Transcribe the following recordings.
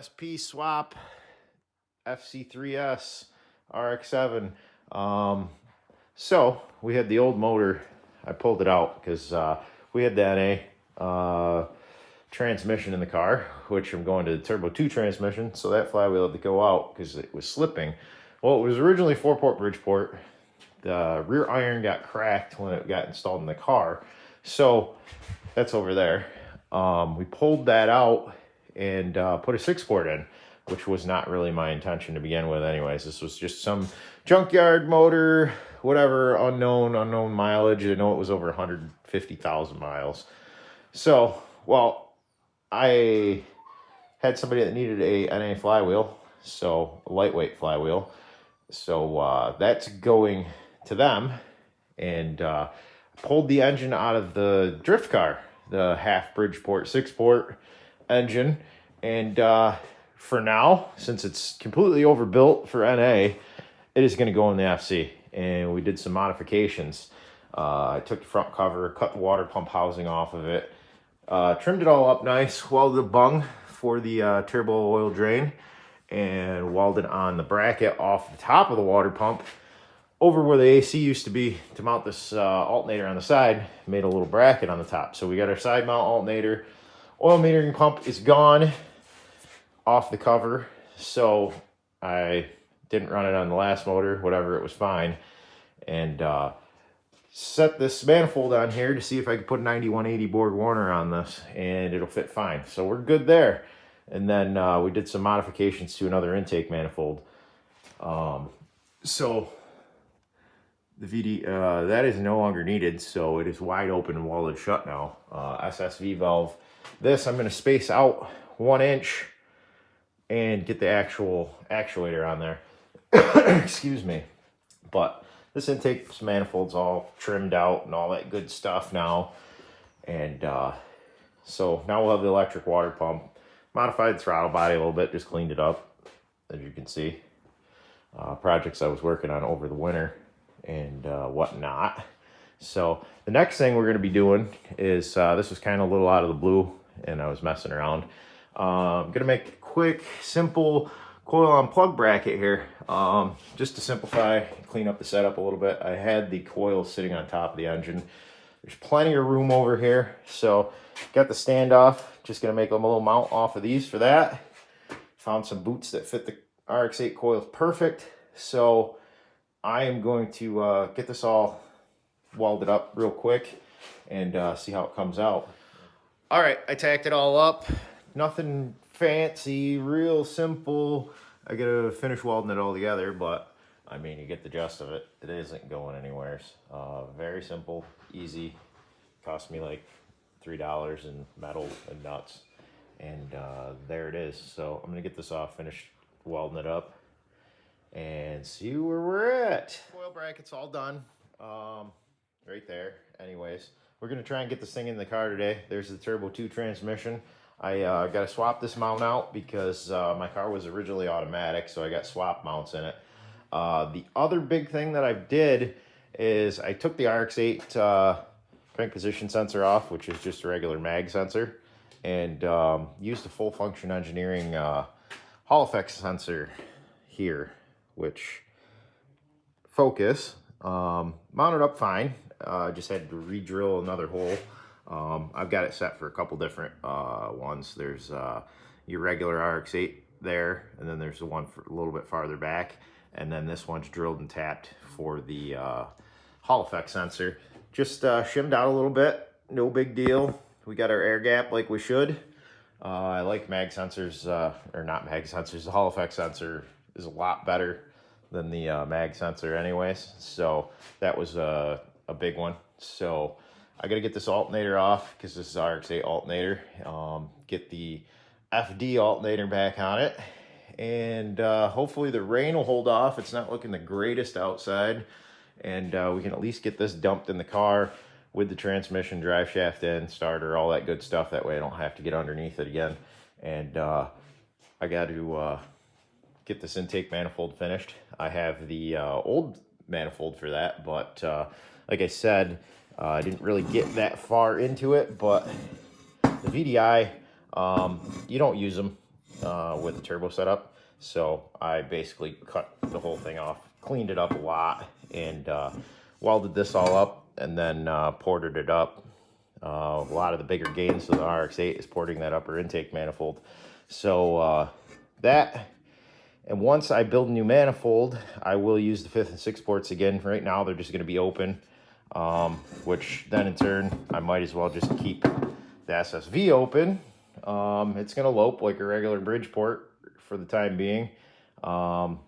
MSP swap FC3S RX7. So we had the old motor. I pulled it out because we had the NA transmission in the car, which I'm going to the Turbo 2 transmission, so that flywheel had to go out because it was slipping. Well, it was originally 4-port BridgePort. The rear iron got cracked when it got installed in the car, so that's over there. We pulled that out and put a 6-port in, which was not really my intention to begin with anyways. This was just some junkyard motor, whatever, unknown mileage. I know it was over 150,000 miles. So, well, I had somebody that needed a NA flywheel, so a lightweight flywheel. So that's going to them, and pulled the engine out of the drift car, the half BridgePort 6-port engine, and for now, since it's completely overbuilt for NA, it is going to go in the FC. And we did some modifications. I took the front cover, cut the water pump housing off of it, trimmed it all up nice, welded a bung for the turbo oil drain, and welded on the bracket off the top of the water pump over where the AC used to be to mount this alternator on the side. Made a little bracket on the top. So we got our side mount alternator. Oil metering pump is gone off the cover, so I didn't run it on the last motor. Whatever, it was fine. And set this manifold on here to see if I could put a 9180 Borg-Warner on this, and it'll fit fine. So we're good there. And then we did some modifications to another intake manifold. So the VD, that is no longer needed, so it is wide open and welded shut now. SSV valve. This I'm going to space out 1 inch and get the actual actuator on there. Excuse me. But this intake manifold's all trimmed out and all that good stuff now. And so now we'll have the electric water pump. Modified the throttle body a little bit, just cleaned it up, as you can see. Projects I was working on over the winter and whatnot. So the next thing we're going to be doing is, this was kind of a little out of the blue and I was messing around. I'm going to make a quick, simple coil on plug bracket here, just to simplify, clean up the setup a little bit. I had the coil sitting on top of the engine. There's plenty of room over here, so got the standoff. Just going to make them a little mount off of these for that. Found some boots that fit the RX8 coils perfect, so I am going to get this all welded up real quick and see how it comes out. All right, I tacked it all up. Nothing fancy, real simple. I gotta finish welding it all together, but I mean, you get the gist of it. It isn't going anywhere. Very simple, easy. Cost me like $3 in metal and nuts, and there it is. So I'm gonna get this off, finish welding it up, and see where we're at. Coil bracket's all done, right there. Anyways, we're gonna try and get this thing in the car today. There's the Turbo 2 transmission. I got to swap this mount out because my car was originally automatic, so I got swap mounts in it. The other big thing that I did is I took the RX8 crank position sensor off, which is just a regular mag sensor, and used a full function engineering Hall effect sensor here, which focus mounted up fine. Just had to re-drill another hole. I've got it set for a couple different ones. There's your regular RX8 there, and then there's the one for a little bit farther back, and then this one's drilled and tapped for the Hall effect sensor. Just shimmed out a little bit, no big deal. We got our air gap like we should. I like mag sensors, or not mag sensors, the Hall effect sensor is a lot better than the mag sensor anyways, so that was a big one. So I gotta get this alternator off because this is RX8 alternator. Get the FD alternator back on it, and hopefully the rain will hold off. It's not looking the greatest outside, and we can at least get this dumped in the car with the transmission, drive shaft in, starter, all that good stuff. That way I don't have to get underneath it again. And I got to get this intake manifold finished. I have the old manifold for that, but like I said, I didn't really get that far into it, but the VDI, you don't use them with the turbo setup. So I basically cut the whole thing off, cleaned it up a lot, and welded this all up, and then ported it up. A lot of the bigger gains of the RX8 is porting that upper intake manifold. So that, and once I build a new manifold, I will use the 5th and 6th ports again. Right now they're just going to be open, which then in turn I might as well just keep the SSV open. It's going to lope like a regular BridgePort for the time being. I'm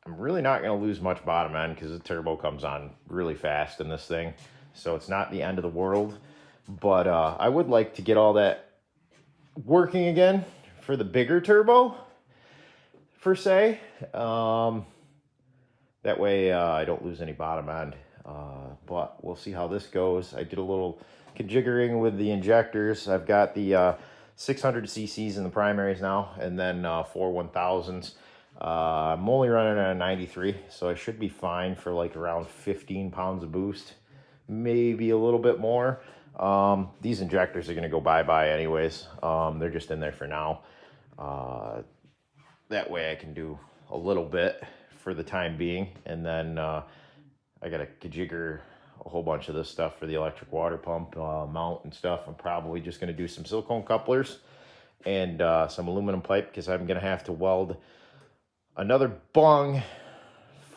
really not going to lose much bottom end because the turbo comes on really fast in this thing. So it's not the end of the world. But I would like to get all that working again for the bigger turbo, per se. That way I don't lose any bottom end. But we'll see how this goes. I did a little conjiggering with the injectors. I've got the 600 cc's in the primaries now, and then 4 1000s. I'm only running at a 93, so I should be fine for like around 15 pounds of boost, maybe a little bit more. These injectors are going to go bye-bye anyways. They're just in there for now. That way I can do a little bit for the time being, and then I got to kajigger a whole bunch of this stuff for the electric water pump mount and stuff. I'm probably just going to do some silicone couplers and some aluminum pipe, because I'm going to have to weld another bung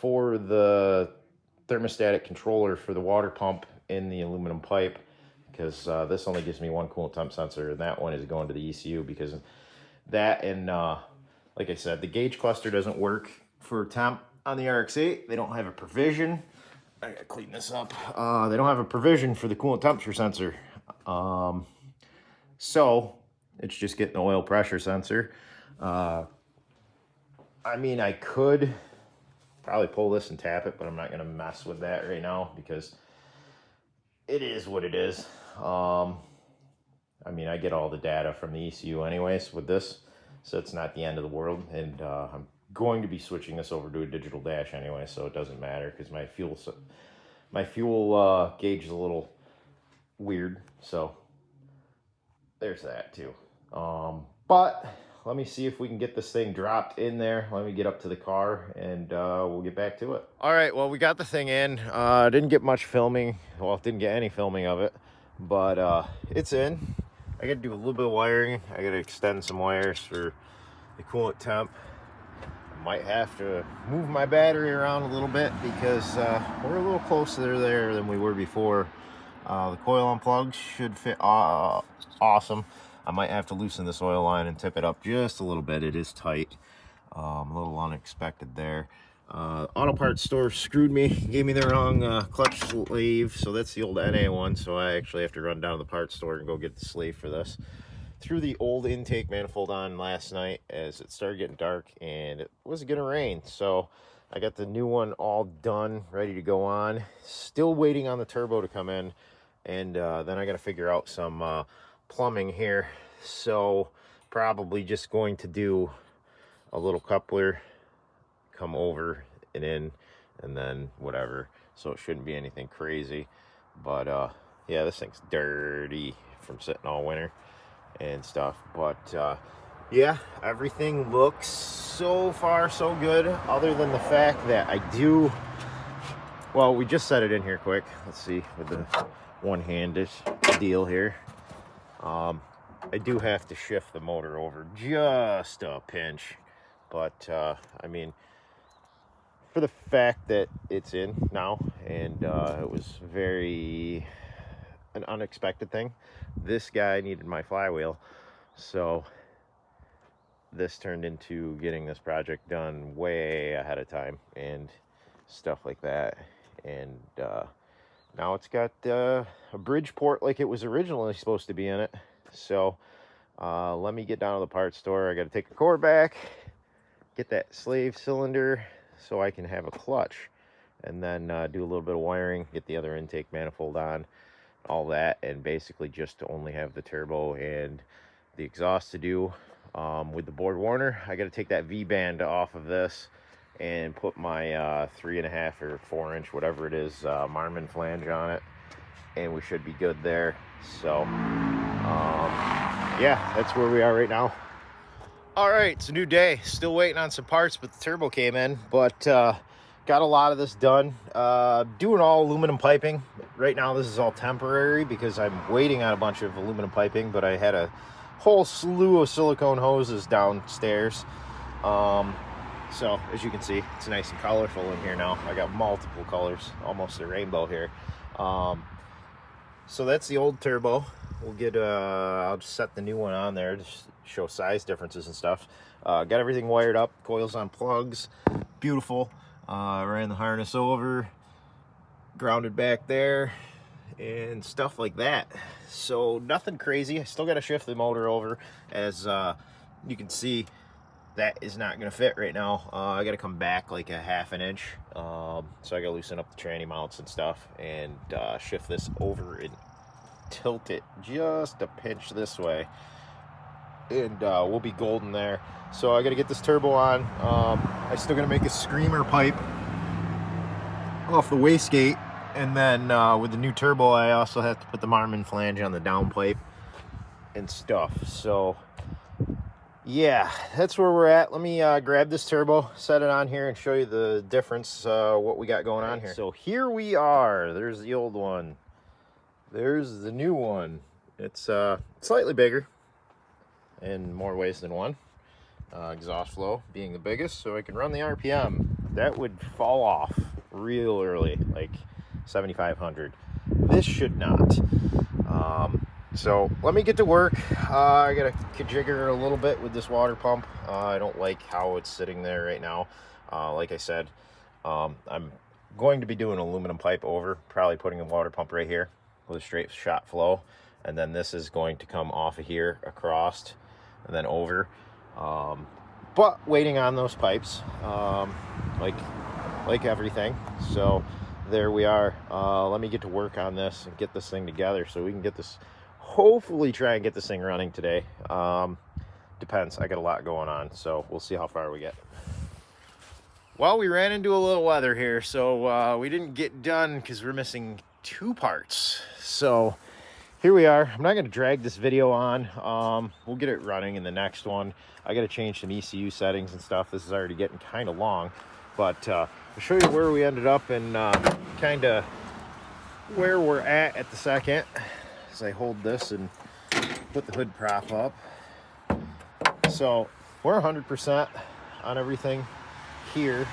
for the thermostatic controller for the water pump in the aluminum pipe, because this only gives me one coolant temp sensor, and that one is going to the ECU, because that, and like I said, the gauge cluster doesn't work for temp on the RX8. They don't have a provision. I gotta clean this up. They don't have a provision for the coolant temperature sensor. So it's just getting the oil pressure sensor. I mean, I could probably pull this and tap it, but I'm not gonna mess with that right now because it is what it is. I mean, I get all the data from the ECU anyways with this, so it's not the end of the world. And I'm going to be switching this over to a digital dash anyway, so it doesn't matter, because my fuel gauge is a little weird. So there's that too. But let me see if we can get this thing dropped in there. Let me get up to the car, and we'll get back to it. All right, well, we got the thing in. Didn't get much filming. Well, didn't get any filming of it, but it's in. I got to do a little bit of wiring. I got to extend some wires for the coolant temp. I might have to move my battery around a little bit, because we're a little closer there than we were before. The coil unplugs should fit awesome. I might have to loosen this oil line and tip it up just a little bit. It is tight. A little unexpected there. Auto parts store screwed me, gave me the wrong clutch sleeve, so that's the old NA one, so I actually have to run down to the parts store and go get the sleeve for this. Threw the old intake manifold on last night as it started getting dark, and it was gonna rain, so I got the new one all done, ready to go on. Still waiting on the turbo to come in, and then I gotta figure out some plumbing here, so probably just going to do a little coupler, come over and in, and then whatever. So it shouldn't be anything crazy, but yeah, this thing's dirty from sitting all winter and stuff. But yeah, everything looks so far so good, other than the fact that I do, well, we just set it in here quick. Let's see, with the one-handed deal here. I do have to shift the motor over just a pinch, but I mean, for the fact that it's in now, and it was an unexpected thing. This guy needed my flywheel, so this turned into getting this project done way ahead of time and stuff like that. And now it's got a BridgePort like it was originally supposed to be in it. So let me get down to the parts store. I got to take the core back, get that slave cylinder so I can have a clutch, and then do a little bit of wiring, get the other intake manifold on, all that, and basically just to only have the turbo and the exhaust to do. With the Borg-Warner, I got to take that V-band off of this and put my 3.5 or 4 inch, whatever it is, Marmon flange on it, and we should be good there. So yeah, that's where we are right now. All right, it's a new day. Still waiting on some parts, but the turbo came in. But got a lot of this done. Doing all aluminum piping. Right now this is all temporary because I'm waiting on a bunch of aluminum piping, but I had a whole slew of silicone hoses downstairs. So as you can see, it's nice and colorful in here now. I got multiple colors, almost a rainbow here. So that's the old turbo. We'll get, I'll just set the new one on there to show size differences and stuff. Got everything wired up, coils on plugs, beautiful. Ran the harness over, grounded back there, and stuff like that. So nothing crazy. I still got to shift the motor over. As you can see, that is not going to fit right now. I got to come back like a half an inch. So I got to loosen up the tranny mounts and stuff and shift this over and tilt it just a pinch this way. And we'll be golden there. So I got to get this turbo on. I still got to make a screamer pipe off the wastegate. And then with the new turbo, I also have to put the Marmon flange on the down pipe and stuff. So yeah, that's where we're at. Let me grab this turbo, set it on here, and show you the difference, what we got going on here. So here we are. There's the old one. There's the new one. It's slightly bigger in more ways than one. Exhaust flow being the biggest, so I can run the RPM. That would fall off real early, like 7,500. This should not. So let me get to work. I gotta jigger a little bit with this water pump. I don't like how it's sitting there right now. Like I said, I'm going to be doing aluminum pipe over, probably putting a water pump right here with a straight shot flow, and then this is going to come off of here across and then over. But waiting on those pipes, like everything. So there we are. Let me get to work on this and get this thing together so we can get this, hopefully try and get this thing running today. Depends. I got a lot going on, so we'll see how far we get. Well, we ran into a little weather here, so we didn't get done because we're missing 2 parts. So here we are. I'm not going to drag this video on. We'll get it running in the next one. I got to change some ECU settings and stuff. This is already getting kind of long, but I'll show you where we ended up and kind of where we're at the second. As I hold this and put the hood prop up. So we're 100% on everything here.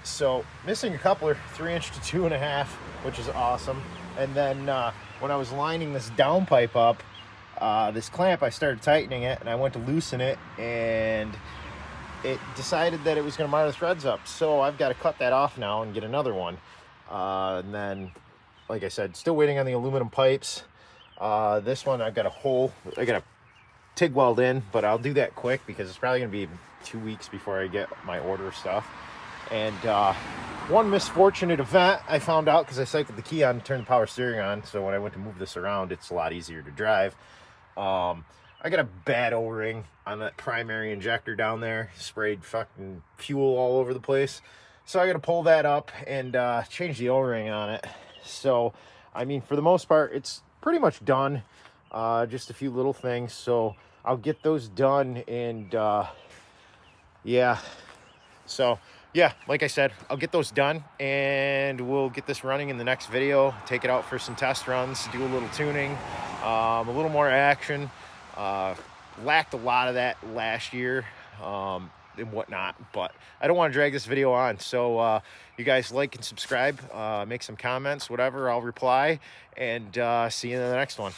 So missing a coupler, 3" to 2.5", which is awesome. And then when I was lining this down pipe up, this clamp, I started tightening it and I went to loosen it and it decided that it was going to mar the threads up. So I've got to cut that off now and get another one. And then, like I said, still waiting on the aluminum pipes. This one, I've got a hole. I got a TIG weld in, but I'll do that quick because it's probably going to be 2 weeks before I get my order stuff. And one misfortunate event I found out because I cycled the key on and turned the power steering on. So when I went to move this around, it's a lot easier to drive. I got a bad O-ring on that primary injector down there. Sprayed fucking fuel all over the place. So I got to pull that up and change the O-ring on it. So, I mean, for the most part, it's pretty much done. Just a few little things. So I'll get those done and yeah. So yeah, like I said, I'll get those done and we'll get this running in the next video. Take it out for some test runs, do a little tuning, a little more action. Lacked a lot of that last year and whatnot, but I don't want to drag this video on. So you guys like and subscribe, make some comments, whatever, I'll reply, and see you in the next one.